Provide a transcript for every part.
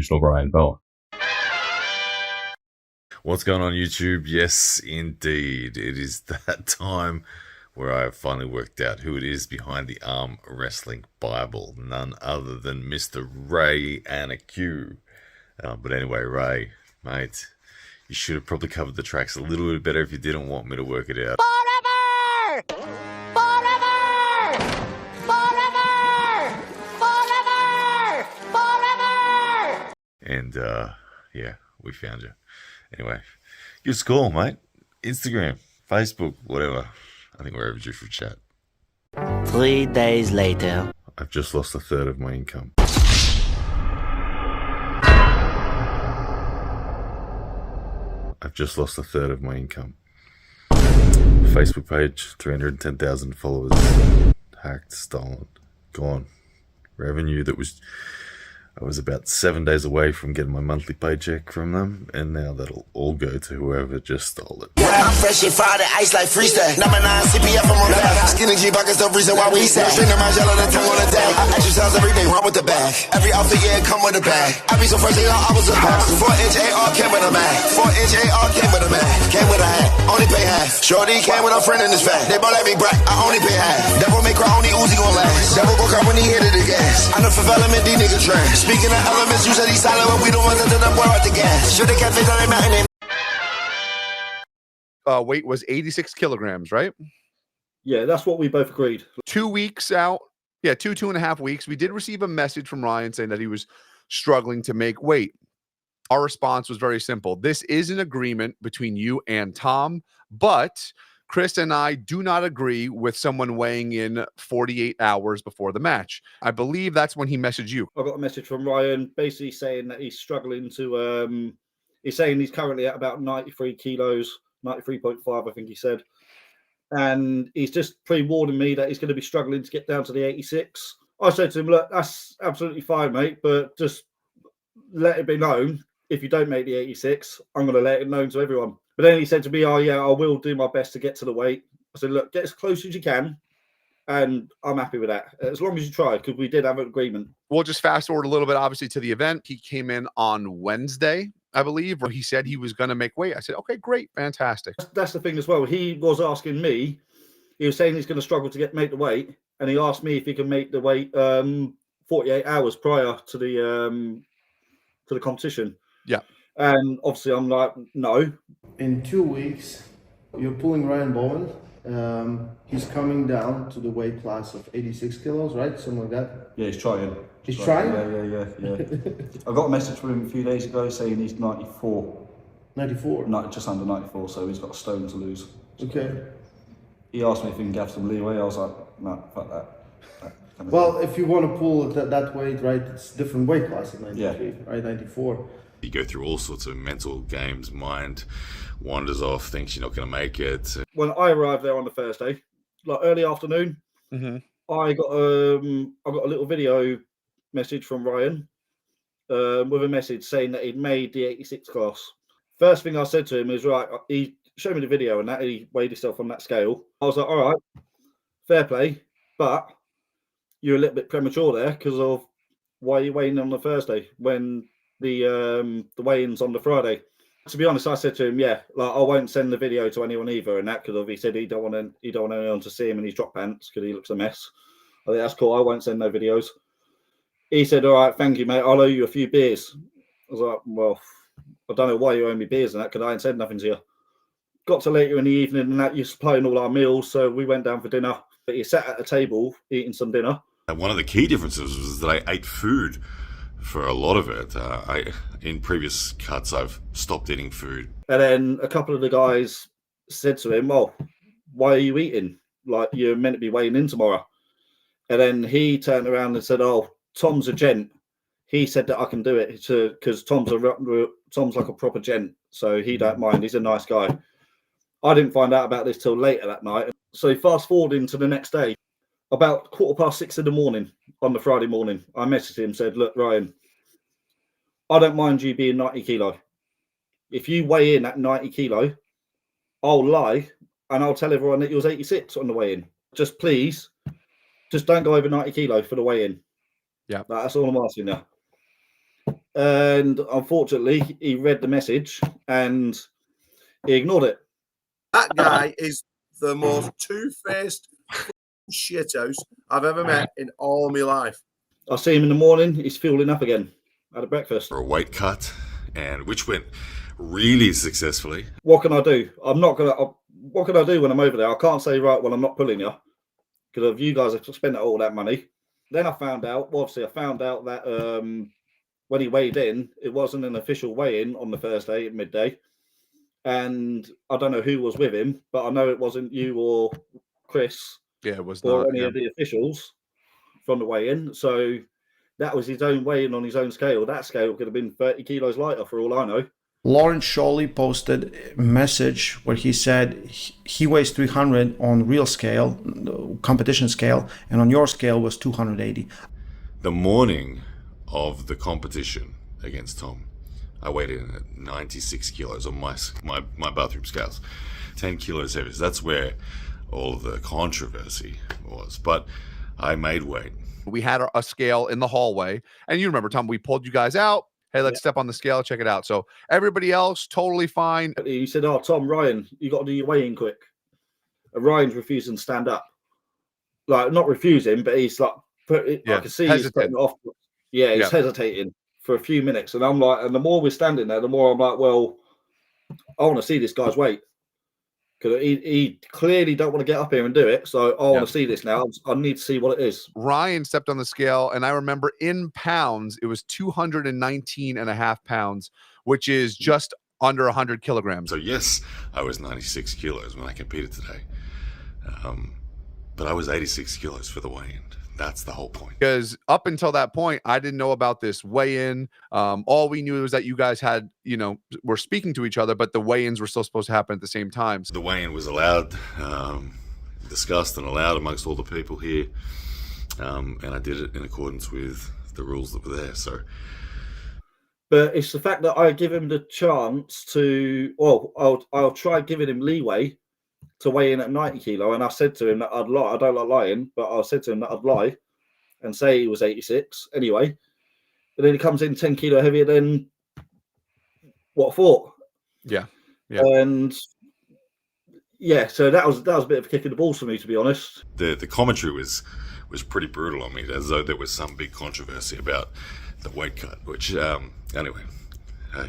Delusional Ryan Bowen. What's going on, YouTube? Yes, indeed. It is that time where I have finally worked out who it is behind the Arm Wrestling Bible. None other than Mr. Ray Anaque. But anyway, Ray, mate, you should have probably covered the tracks a little bit better if you didn't want me to work it out. Forever! Forever! Forever! Forever! Forever! And, yeah, we found you. Anyway, give us a call, mate. Instagram, Facebook, whatever. I think we're overdue for a chat. 3 days later. I've just lost a third of my income. Facebook page, 310,000 followers. Hacked, stolen, gone. Revenue I was about 7 days away from getting my monthly paycheck from them, and now that'll all go to whoever just stole it. Yeah, I'm fresh and fried, ice like freestyle. Number 9 CPF, I'm on that. Skinny G buckets, the reason why we say. String to my gel on the tongue on the deck. I exercise every day, run with the bag. Every outfit, yeah, come with a bag. I be so fresh, they all I was a boss. 4-inch AR came with a mag. 4-inch AR came with a mag. Came with a hat, only pay half. Shorty came with a friend in his fat. They bought let me brat, I only pay half. Devil make cry, only Uzi gon' last. Devil go cry when he hit it the gas. I know for development, these niggas trash. Speaking of elements, you said he's silent, but we don't want to turn up, we're at the gas. Shoot the catfish on the mountain. Weight was 86 kilograms, right? Yeah, that's what we both agreed. 2 weeks out. Yeah, 2.5 weeks. We did receive a message from Ryan saying that he was struggling to make weight. Our response was very simple. This is an agreement between you and Tom, but Chris and I do not agree with someone weighing in 48 hours before the match. I believe that's when he messaged you. I got a message from Ryan basically saying that he's struggling to, he's saying he's currently at about 93 kilos, 93.5, I think he said. And he's just pre-warning me that he's going to be struggling to get down to the 86. I said to him, look, that's absolutely fine, mate, but just let it be known. If you don't make the 86, I'm going to let it known to everyone. But then he said to me, oh, yeah, I will do my best to get to the weight. I said, look, get as close as you can. And I'm happy with that. As long as you try, because we did have an agreement. We'll just fast forward a little bit, obviously, to the event. He came in on Wednesday, I believe, where he said he was going to make weight. I said, okay, great, fantastic. That's the thing as well. He was asking me, he was saying he's going to struggle to make the weight. And he asked me if he can make the weight 48 hours prior to the competition. Yeah. And obviously I'm like, no. In 2 weeks, you're pulling Ryan Bowen. He's coming down to the weight class of 86 kilos, right? Something like that. Yeah, he's trying. He's trying? Yeah. I got a message from him a few days ago saying he's 94. 94? No, just under 94, so he's got a stone to lose. Okay. He asked me if he can have some leeway. I was like, no, fuck that. Well, if you want to pull that weight, right, it's different weight class at 93, right? 94. You go through all sorts of mental games, mind wanders off, thinks you're not going to make it. When I arrived there on the Thursday, like early afternoon, I got a little video message from Ryan with a message saying that he'd made the 86 class. First thing I said to him is, right, he showed me the video and that he weighed himself on that scale. I was like, all right, fair play, but you're a little bit premature there because of why you're weighing on the Thursday when the weigh-ins on the Friday. To be honest, I said to him, yeah, like I won't send the video to anyone either, and that because he said he don't want anyone to see him in his drop pants because he looks a mess. I think that's cool. I won't send no videos. He said, all right, thank you, mate. I'll owe you a few beers. I was like, well, I don't know why you owe me beers and that because I ain't said nothing to you. Got to later in the evening and that you're supplying all our meals, so we went down for dinner. But he sat at a table eating some dinner. And one of the key differences was that I ate food for a lot of it. In previous cuts, I've stopped eating food. And then a couple of the guys said to him, well, why are you eating? Like, you're meant to be weighing in tomorrow. And then he turned around and said, oh, Tom's a gent. He said that I can do it because Tom's like a proper gent, so he don't mind. He's a nice guy. I didn't find out about this till later that night. So fast forwarding to the next day, about 6:15 in the morning on the Friday morning, I messaged him, said, look, Ryan, I don't mind you being 90 kilo. If you weigh in at 90 kilo, I'll lie and I'll tell everyone that you was 86 on the weigh-in. Just please, just don't go over 90 kilo for the weigh-in. Yeah. That's all I'm asking now. And unfortunately, he read the message and he ignored it. That guy is the most two-faced shithouse I've ever met in all my life. I see him in the morning. He's fueling up again at breakfast. For a weight cut, and which went really successfully. What can I do? What can I do when I'm over there? I can't say, right, well, I'm not pulling you, because if you guys have spent all that money. Then I found out, that when he weighed in, it wasn't an official weigh-in on the Thursday at midday. And I don't know who was with him, but I know it wasn't you or Chris. Yeah, it was or not any of the officials from the weigh-in. So that was his own weigh-in on his own scale. That scale could have been 30 kilos lighter for all I know. Lawrence Shawley posted a message where he said he weighs 300 on real scale, competition scale, and on your scale was 280. The morning of the competition against Tom, I weighed in at 96 kilos on my bathroom scales, 10 kilos heavier. That's where all the controversy was. But I made weight. We had a scale in the hallway, and you remember, Tom, we pulled you guys out. Hey, let's step on the scale, check it out. So everybody else, totally fine. He said, oh, Tom, Ryan, you got to do your weigh-in quick. And Ryan's refusing to stand up. Like, not refusing, but he's like, I can see he's putting it off. Yeah, he's hesitating for a few minutes. And I'm like, and the more we're standing there, the more I'm like, well, I want to see this guy's weight. Because he clearly don't want to get up here and do it. So I want to see this now. I need to see what it is. Ryan stepped on the scale, and I remember in pounds, it was 219.5 pounds, which is just under 100 kilograms. So yes, I was 96 kilos when I competed today. But I was 86 kilos for the weigh-in. That's the whole point. Because up until that point, I didn't know about this weigh-in. All we knew was that you guys had, were speaking to each other, but the weigh-ins were still supposed to happen at the same time. The weigh-in was allowed, discussed and allowed amongst all the people here. And I did it in accordance with the rules that were there. So, but it's the fact that I give him the chance to, I'll try giving him leeway to weigh in at 90 kilo, and I said to him that I'd lie. I don't like lying, but I said to him that I'd lie and say he was 86 anyway. But then he comes in 10 kilo heavier than what I thought. Yeah. And so that was a bit of a kick in the balls for me, to be honest. The commentary was pretty brutal on me, as though there was some big controversy about the weight cut. Which anyway.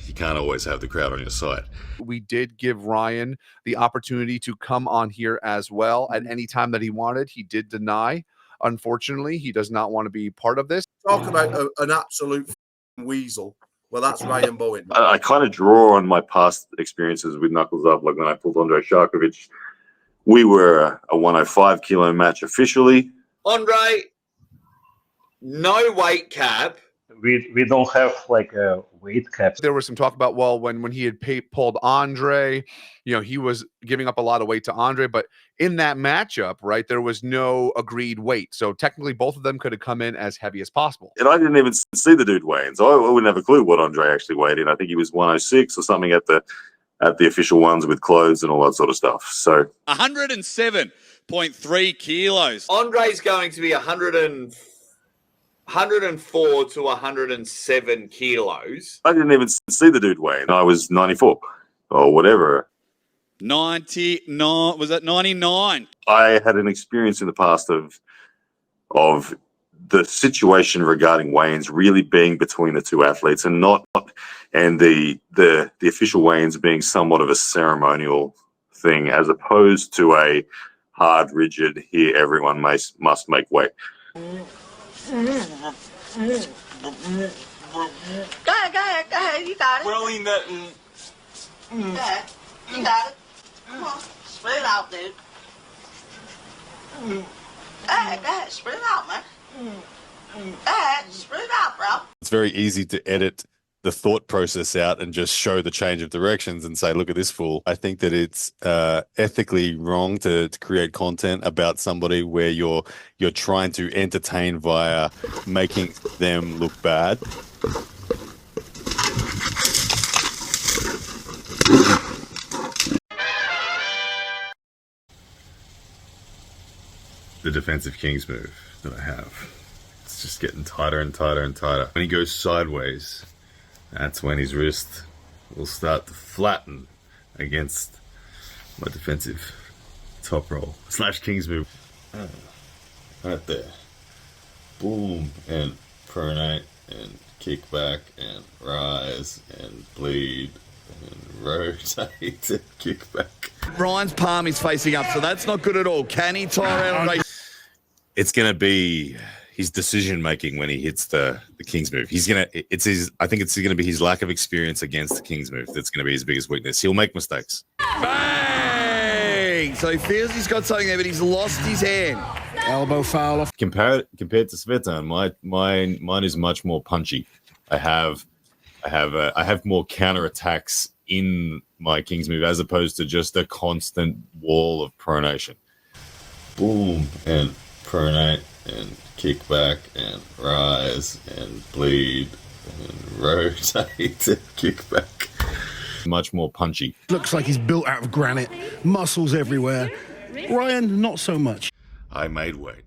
You can't always have the crowd on your side. We did give Ryan the opportunity to come on here as well at any time that he wanted. He did deny. Unfortunately, he does not want to be part of this. Talk about an absolute weasel. Well, that's Ryan Bowen. I kind of draw on my past experiences with Knuckles Up, like when I pulled Andre Sharkovich. We were a 105 kilo match officially. Andre, no weight cap. We don't have like a weight cap. There was some talk about, when he had pulled Andre, he was giving up a lot of weight to Andre, but in that matchup, right, there was no agreed weight. So technically both of them could have come in as heavy as possible. And I didn't even see the dude weigh in, so I wouldn't have a clue what Andre actually weighed in. I think he was 106 or something at the official ones with clothes and all that sort of stuff. So 107.3 kilos. Andre's going to be 104 to 107 kilos. I didn't even see the dude weigh in. I was 94 or whatever. 99. Was that 99? I had an experience in the past of the situation regarding weigh-ins really being between the two athletes and the official weigh-ins being somewhat of a ceremonial thing as opposed to a hard, rigid, here everyone must make weight. Go ahead, you got it. We're only nothing. Go ahead, you got it. Come on, spit it out, dude. Go ahead, spit it out, man. Go ahead, spit it out, bro. It's very easy to edit the thought process out and just show the change of directions and say, look at this fool. I think that it's ethically wrong to create content about somebody where you're trying to entertain via making them look bad. The defensive Kings move that I have. It's just getting tighter and tighter and tighter. When he goes sideways, that's when his wrist will start to flatten against my defensive top roll / King's move. Right there. Boom, and pronate, and kick back, and rise, and bleed, and rotate, and kick back. Ryan's palm is facing up, so that's not good at all. Can he tire out? It's going to be his decision making when he hits the King's move. I think it's going to be his lack of experience against the King's move that's going to be his biggest weakness. He'll make mistakes. Bang! So he feels he's got something there, but he's lost his hand. Elbow foul off. Compared to Svetan, mine is much more punchy. I have more counter attacks in my King's move as opposed to just a constant wall of pronation. Boom, and pronate, and kick back, and rise, and bleed, and rotate, and kick back. Much more punchy. Looks like he's built out of granite, muscles everywhere. Ryan, not so much. I made weight.